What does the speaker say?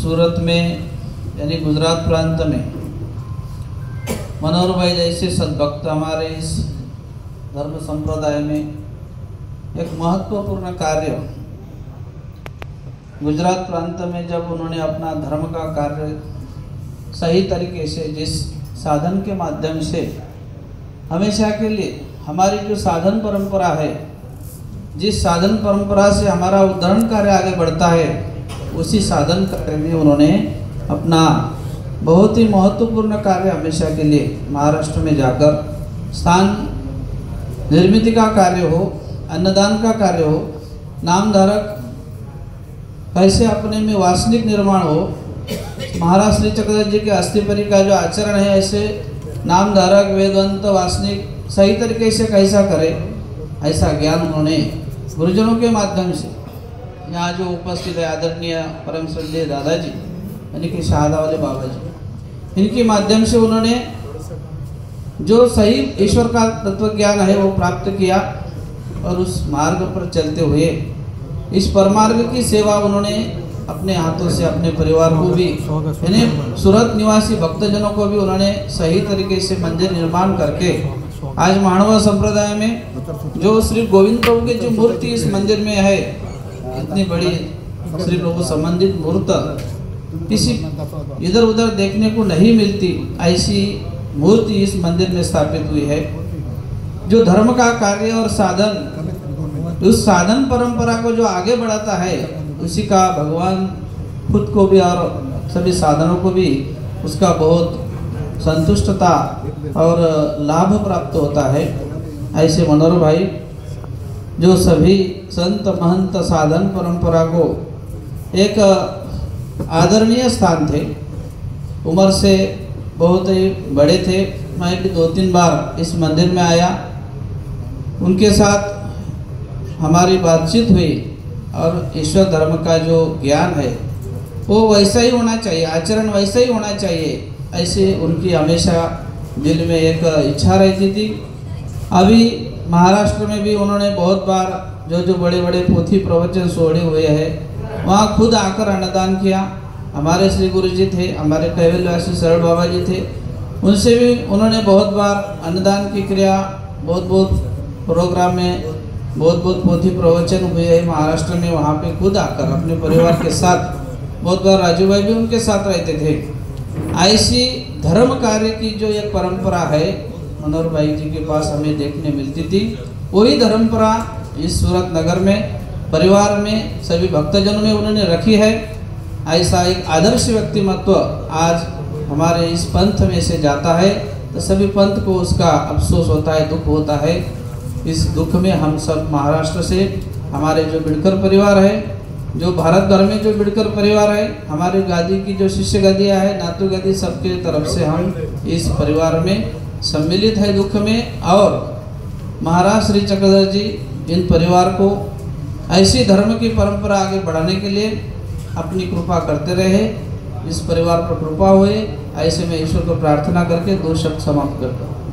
सूरत में यानी गुजरात प्रांत में मनोहर भाई जैसे सद्भक्त हमारे इस धर्म संप्रदाय में एक महत्वपूर्ण कार्य गुजरात प्रांत में जब उन्होंने अपना धर्म का कार्य सही तरीके से जिस साधन के माध्यम से हमेशा के लिए हमारी जो साधन परंपरा है, जिस साधन परंपरा से हमारा उद्धरण कार्य आगे बढ़ता है, उसी साधन कार्य में उन्होंने अपना बहुत ही महत्वपूर्ण कार्य हमेशा के लिए महाराष्ट्र में जाकर स्थान निर्मित का कार्य हो, अन्नदान का कार्य हो, नामधारक कैसे अपने में वासनिक निर्माण हो, महाराज श्री चक्रधर जी के अस्थिपरी का जो आचरण है ऐसे नामधारक वेदवंत वासनिक सही तरीके से कैसा करे, ऐसा ज्ञान उन्होंने गुरुजनों के माध्यम से यहाँ जो उपस्थित है आदरणीय परम श्रद्धेय दादाजी यानी कि शहादा वाले बाबा जी, इनके माध्यम से उन्होंने जो सही ईश्वर का तत्व ज्ञान है वो प्राप्त किया और उस मार्ग पर चलते हुए इस परमार्ग की सेवा उन्होंने अपने हाथों से अपने परिवार को भी यानी सूरत निवासी भक्तजनों को भी उन्होंने सही तरीके से मंदिर निर्माण करके आज मानवा संप्रदाय में जो श्री गोविंद प्रभु की जो मूर्ति इस मंदिर में है, इतनी बड़ी श्री प्रभु संबंधित मूर्ति किसी इधर उधर देखने को नहीं मिलती, ऐसी मूर्ति इस मंदिर में स्थापित हुई है। जो धर्म का कार्य और साधन, उस साधन परंपरा को जो आगे बढ़ाता है, उसी का भगवान खुद को भी और सभी साधनों को भी उसका बहुत संतुष्टता और लाभ प्राप्त होता है। ऐसे मनोहर भाई जो सभी संत महंत साधन परंपरा को एक आदरणीय स्थान थे, उम्र से बहुत ही बड़े थे। मैं भी 2-3 बार इस मंदिर में आया, उनके साथ हमारी बातचीत हुई और ईश्वर धर्म का जो ज्ञान है वो वैसा ही होना चाहिए, आचरण वैसा ही होना चाहिए, ऐसे उनकी हमेशा दिल में एक इच्छा रहती थी। अभी महाराष्ट्र में भी उन्होंने बहुत बार जो बड़े बड़े पोथी प्रवचन सोड़े हुए हैं वहाँ खुद आकर अन्नदान किया। हमारे श्री गुरु जी थे, हमारे कैवल्यवासी सरल बाबा जी थे, उनसे भी उन्होंने बहुत बार अन्नदान की क्रिया, बहुत प्रोग्राम में बहुत पोथी प्रवचन हुए हैं महाराष्ट्र में, वहाँ पे खुद आकर अपने परिवार के साथ, बहुत बार राजू भाई भी उनके साथ रहते थे। ऐसी धर्म कार्य की जो एक परंपरा है मनोहर भाई जी के पास हमें देखने मिलती थी, वही परंपरा इस सूरत नगर में परिवार में सभी भक्तजनों में उन्होंने रखी है। ऐसा एक आदर्श व्यक्तिमत्व आज हमारे इस पंथ में से जाता है तो सभी पंथ को उसका अफसोस होता है, दुख होता है। इस दुख में हम सब महाराष्ट्र से हमारे जो बिडकर परिवार है, जो भारत भर में जो बिडकर परिवार है, हमारे गादी की जो शिष्य गदियाँ है, नातू गदी, सबके तरफ से हम इस परिवार में सम्मिलित है दुख में। और महाराज श्री चक्रधर जी इन परिवार को ऐसी धर्म की परंपरा आगे बढ़ाने के लिए अपनी कृपा करते रहे, इस परिवार पर कृपा हुए, ऐसे में ईश्वर को प्रार्थना करके 2 शब्द समाप्त करता हूँ।